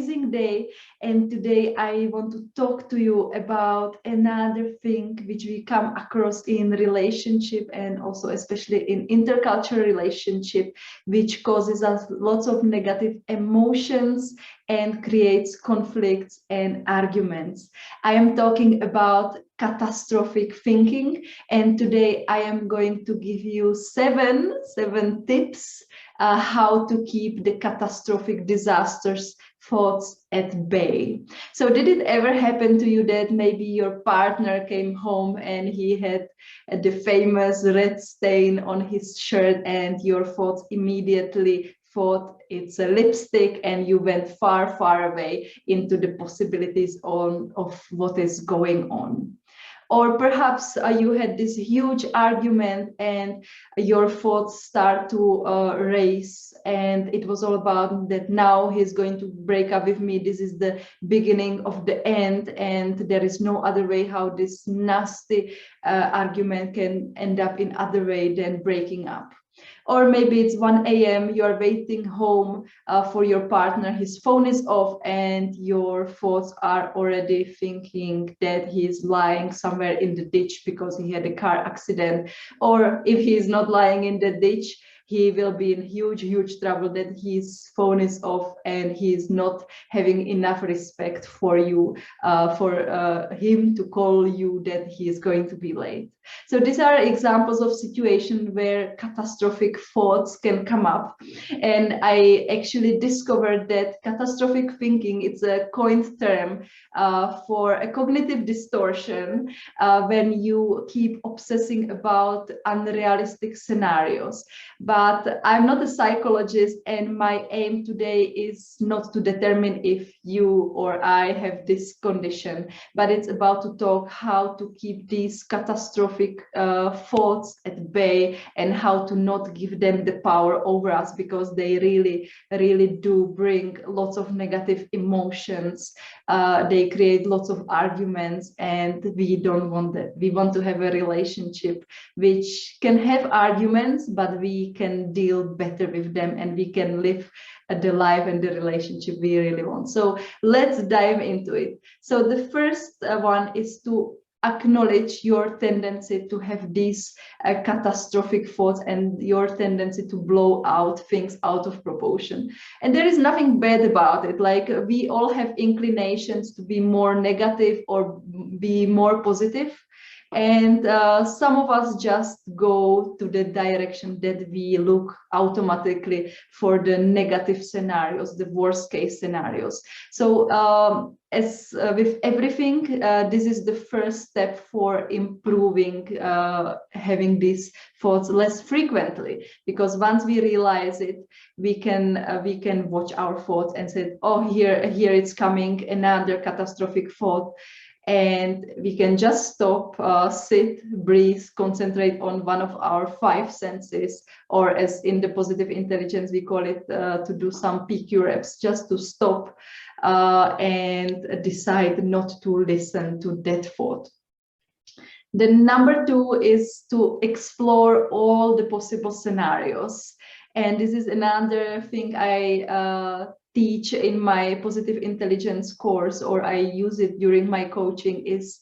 amazing day, and today I want to talk to you about another thing which we come across in relationship and also especially in intercultural relationship, which causes us lots of negative emotions and creates conflicts and arguments. I am talking about catastrophic thinking, and today I am going to give you seven tips how to keep the catastrophic disasters thoughts at bay. So did it ever happen to you that maybe your partner came home and he had the famous red stain on his shirt and your thoughts immediately thought it's a lipstick and you went far away into the possibilities of what is going on? Or perhaps you had this huge argument and your thoughts start to race, and it was all about that now he's going to break up with me. This is the beginning of the end, and there is no other way how this nasty argument can end up in other way than breaking up. Or maybe it's 1 a.m., you are waiting home for your partner, his phone is off, and your thoughts are already thinking that he's lying somewhere in the ditch because he had a car accident. Or if he's not lying in the ditch, he will be in huge trouble that his phone is off and he's not having enough respect for you, for him to call you that he is going to be late. So these are examples of situations where catastrophic thoughts can come up. And I actually discovered that catastrophic thinking, it's a coined term for a cognitive distortion when you keep obsessing about unrealistic scenarios. But I'm not a psychologist, and my aim today is not to determine if you or I have this condition, but it's about to talk how to keep these catastrophic thoughts at bay and how to not give them the power over us, because they really do bring lots of negative emotions. They create lots of arguments, and we don't want that. We want to have a relationship which can have arguments, but we can deal better with them and we can live the life and the relationship we really want. So let's dive into it. So the first one is to acknowledge your tendency to have these catastrophic thoughts and your tendency to blow out things out of proportion. And there is nothing bad about it. Like, we all have inclinations to be more negative or be more positive. And some of us just go to the direction that we look automatically for the negative scenarios, the worst case scenarios. So as with everything, this is the first step for improving having these thoughts less frequently, because once we realize it, we can watch our thoughts and say, oh, here it's coming, another catastrophic thought. And we can just stop, sit, breathe, concentrate on one of our 5 senses, or as in the positive intelligence, we call it to do some PQ reps, just to stop and decide not to listen to that thought. The number 2 is to explore all the possible scenarios. And this is another thing I teach in my positive intelligence course, or I use it during my coaching, is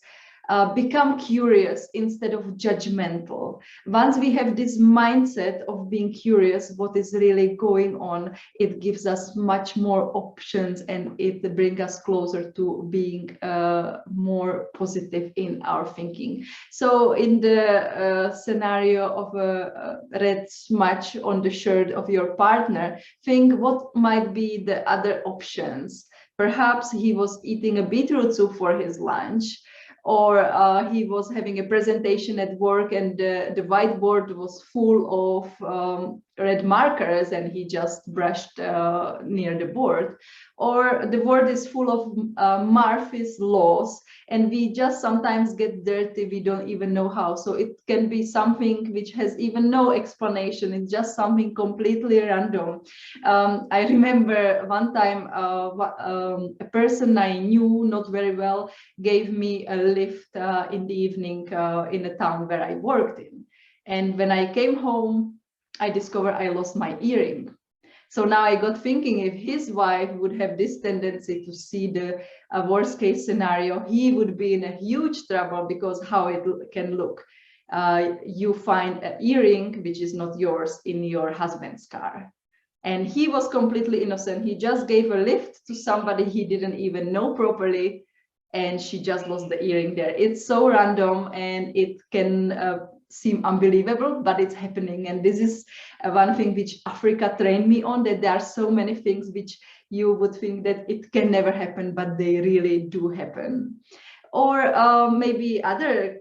become curious instead of judgmental. Once we have this mindset of being curious what is really going on, it gives us much more options and it brings us closer to being more positive in our thinking. So in the scenario of a red smudge on the shirt of your partner, think what might be the other options. Perhaps he was eating a beetroot soup for his lunch, or he was having a presentation at work and the whiteboard was full of red markers and he just brushed near the board. Or the board is full of Murphy's laws and we just sometimes get dirty, we don't even know how. So it can be something which has even no explanation, it's just something completely random. I remember one time a person I knew not very well gave me a lift in the evening in a town where I worked in. And when I came home, I discovered I lost my earring. So now I got thinking, if his wife would have this tendency to see the worst case scenario, he would be in a huge trouble, because how it can look. You find an earring which is not yours in your husband's car. And he was completely innocent. He just gave a lift to somebody he didn't even know properly, and she just lost the earring there. It's so random, and it can seem unbelievable, but it's happening. And this is one thing which Africa trained me on, that there are so many things which you would think that it can never happen, but they really do happen. Or maybe other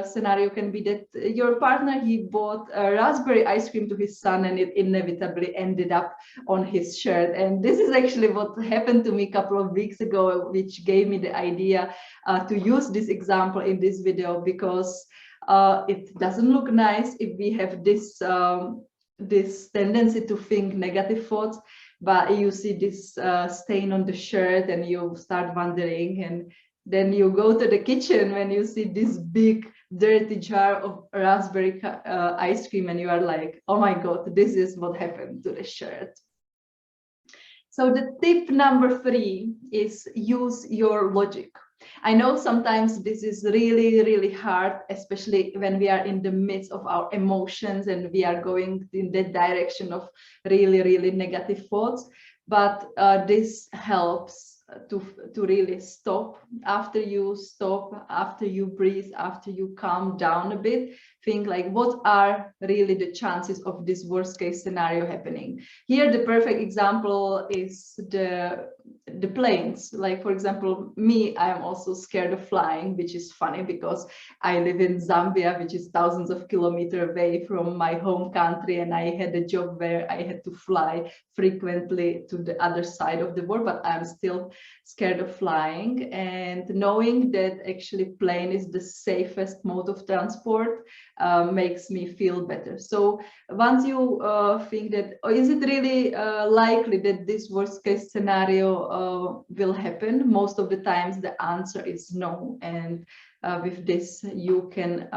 scenario can be that your partner, he bought a raspberry ice cream to his son, and it inevitably ended up on his shirt. And this is actually what happened to me a couple of weeks ago, which gave me the idea to use this example in this video, because it doesn't look nice if we have this this tendency to think negative thoughts. But you see this stain on the shirt, and you start wondering, and then you go to the kitchen when you see this big dirty jar of raspberry ice cream, and you are like, oh my God, this is what happened to the shirt. So the tip number 3 is use your logic. I know sometimes this is really, really hard, especially when we are in the midst of our emotions and we are going in the direction of really, really negative thoughts. But this helps to really stop. After you stop, after you breathe, after you calm down a bit, think like, what are really the chances of this worst case scenario happening? Here, the perfect example is the planes. Like, for example, me, I am also scared of flying, which is funny because I live in Zambia, which is thousands of kilometers away from my home country, and I had a job where I had to fly frequently to the other side of the world, but I'm still scared of flying. And knowing that actually plane is the safest mode of transport makes me feel better. So once you think that, oh, is it really likely that this worst case scenario will happen? Most of the times the answer is no. And with this, you can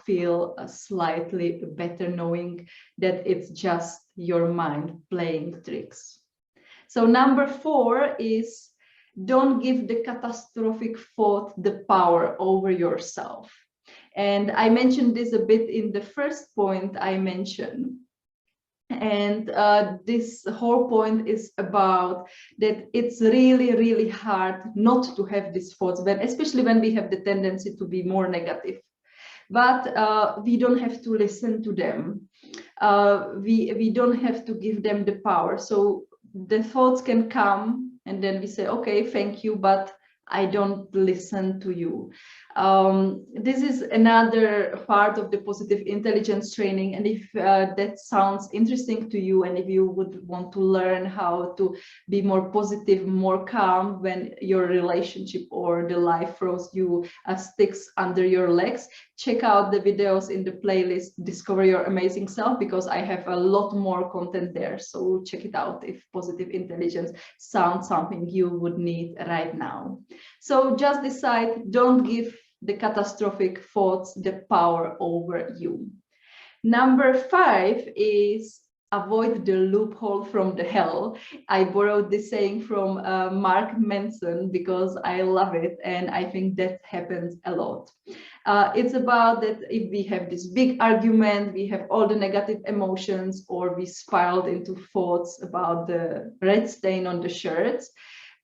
feel slightly better, knowing that it's just your mind playing tricks. So number 4 is, don't give the catastrophic thought the power over yourself. And I mentioned this a bit in the first point I mentioned. And this whole point is about that it's really, really hard not to have these thoughts, especially when we have the tendency to be more negative. But we don't have to listen to them. We don't have to give them the power. So the thoughts can come, and then we say, okay, thank you, but I don't listen to you. This is another part of the positive intelligence training. And if that sounds interesting to you, and if you would want to learn how to be more positive, more calm when your relationship or the life throws you sticks under your legs, check out the videos in the playlist Discover Your Amazing Self, because I have a lot more content there. So check it out if positive intelligence sounds something you would need right now. So just decide, don't give the catastrophic thoughts the power over you. Number 5 is avoid the loophole from the hell. I borrowed this saying from Mark Manson because I love it, and I think that happens a lot. It's about that if we have this big argument, we have all the negative emotions, or we spiraled into thoughts about the red stain on the shirts.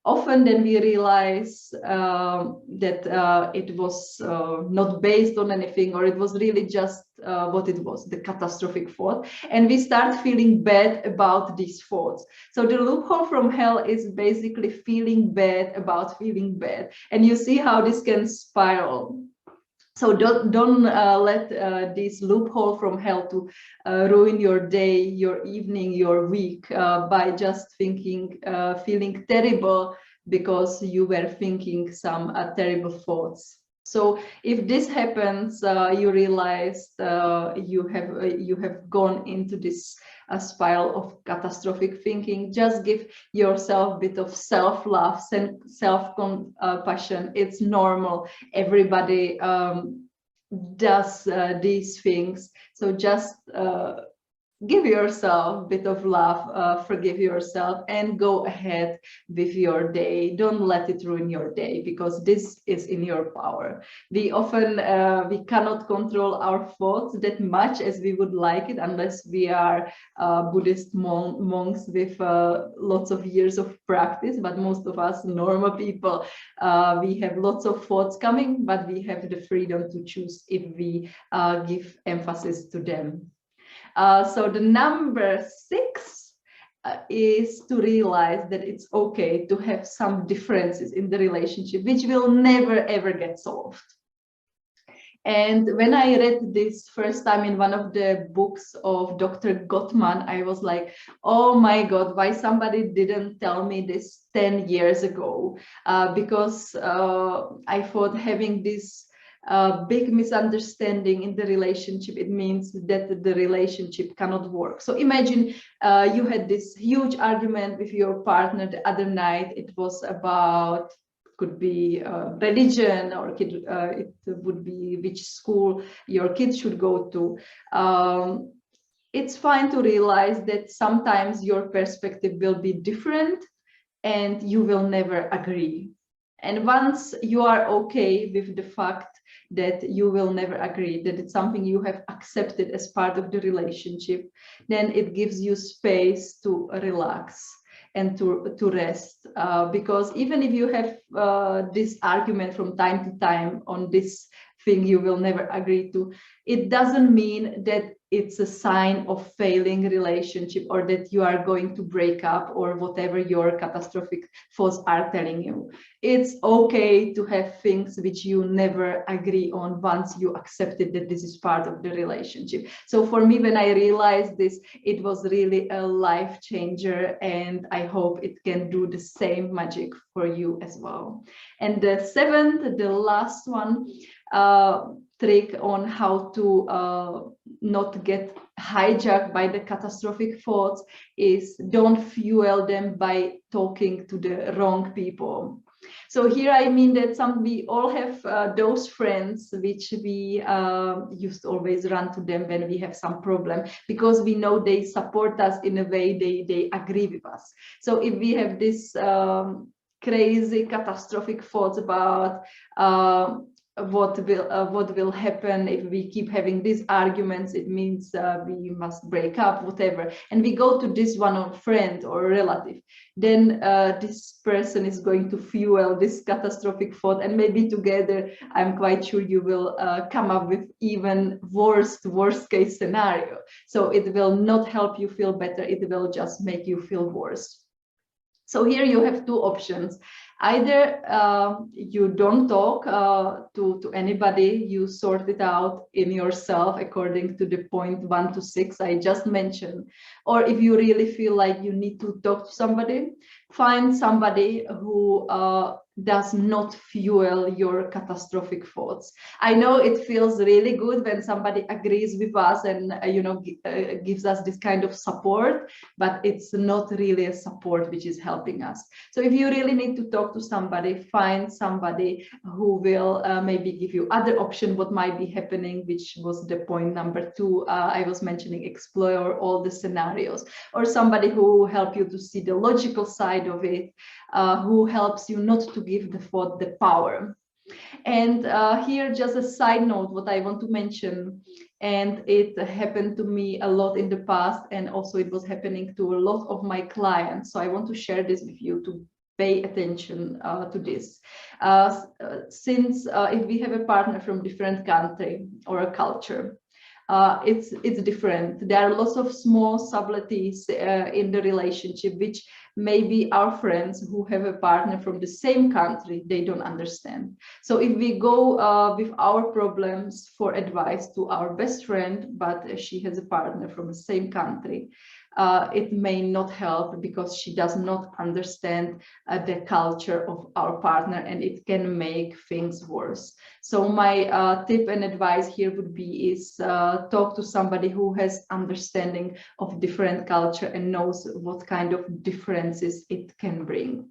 Often then we realize that it was not based on anything, or it was really just what it was, the catastrophic thought. And we start feeling bad about these thoughts. So the loophole from hell is basically feeling bad about feeling bad. And you see how this can spiral. So don't let this loophole from hell to ruin your day, your evening, your week by just thinking, feeling terrible because you were thinking some terrible thoughts. So if this happens, you realize you have gone into this spiral of catastrophic thinking. Just give yourself a bit of self-love, self-compassion. It's normal. Everybody does these things. So just give yourself a bit of love, forgive yourself, and go ahead with your day. Don't let it ruin your day, because this is in your power. We often we cannot control our thoughts that much as we would like it, unless we are Buddhist monks with lots of years of practice. But most of us normal people, we have lots of thoughts coming, but we have the freedom to choose if we give emphasis to them. So the number 6 is to realize that it's okay to have some differences in the relationship, which will never ever get solved. And when I read this first time in one of the books of Dr. Gottman, I was like, oh my God, why somebody didn't tell me this 10 years ago? Because I thought having this big misunderstanding in the relationship, it means that the relationship cannot work. So imagine you had this huge argument with your partner the other night. It was about, could be religion, or it would be which school your kids should go to. It's fine to realize that sometimes your perspective will be different and you will never agree. And once you are okay with the fact that you will never agree, that it's something you have accepted as part of the relationship, then it gives you space to relax and to rest. Because even if you have this argument from time to time on this thing you will never agree to, it doesn't mean that it's a sign of failing relationship, or that you are going to break up, or whatever your catastrophic thoughts are telling you. It's okay to have things which you never agree on once you accepted that this is part of the relationship. So for me, when I realized this, it was really a life changer, and I hope it can do the same magic for you as well. And the 7th, the last one, trick on how to not get hijacked by the catastrophic thoughts is don't fuel them by talking to the wrong people. So here I mean that we all have those friends which we used to always run to them when we have some problem, because we know they support us in a way, they agree with us. So if we have this crazy catastrophic thoughts about what will happen if we keep having these arguments, it means we must break up, whatever, and we go to this one or friend or relative, then this person is going to fuel this catastrophic thought, and maybe together I'm quite sure you will come up with even worst case scenario. So it will not help you feel better, it will just make you feel worse. So here you have two options. Either you don't talk to anybody, you sort it out in yourself according to the point 1 to 6 I just mentioned. Or if you really feel like you need to talk to somebody, find somebody who does not fuel your catastrophic thoughts. I know it feels really good when somebody agrees with us and gives us this kind of support, but it's not really a support which is helping us. So if you really need to talk to somebody, find somebody who will maybe give you other option what might be happening, which was the point number 2 I was mentioning, explore all the scenarios, or somebody who will help you to see the logical side of it, who helps you not to give the thought the power. And here just a side note what I want to mention, and it happened to me a lot in the past, and also it was happening to a lot of my clients, so I want to share this with you to pay attention to this. Since if we have a partner from different country or a culture, it's different. There are lots of small subtleties in the relationship which maybe our friends who have a partner from the same country, they don't understand. So if we go with our problems for advice to our best friend, but she has a partner from the same country, it may not help because she does not understand the culture of our partner, and it can make things worse. So my tip and advice here would be is talk to somebody who has understanding of different culture and knows what kind of differences it can bring.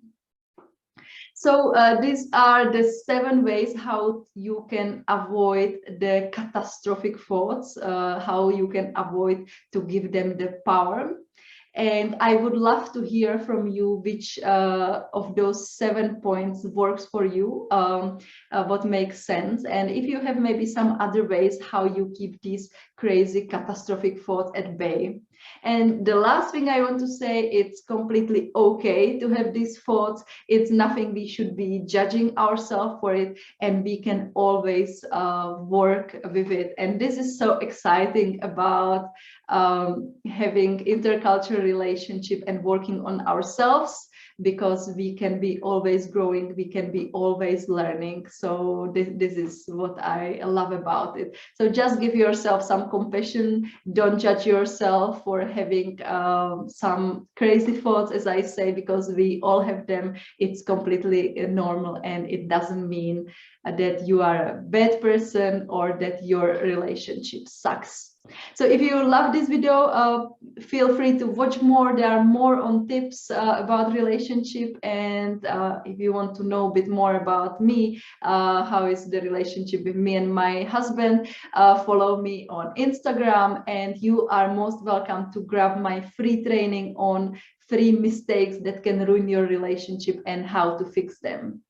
So these are the 7 ways how you can avoid the catastrophic thoughts, how you can avoid to give them the power. And I would love to hear from you which of those 7 points works for you, what makes sense. And if you have maybe some other ways how you keep these crazy catastrophic thoughts at bay. And the last thing I want to say, it's completely okay to have these thoughts. It's nothing we should be judging ourselves for it, and we can always work with it. And this is so exciting about having intercultural relationship and working on ourselves, because we can be always growing, we can be always learning. So this is what I love about it. So just give yourself some compassion, don't judge yourself for having some crazy thoughts, as I say, because we all have them. It's completely normal, and it doesn't mean that you are a bad person or that your relationship sucks. So if you love this video, feel free to watch more. There are more on tips about relationship. And if you want to know a bit more about me, how is the relationship with me and my husband, follow me on Instagram. And you are most welcome to grab my free training on 3 mistakes that can ruin your relationship and how to fix them.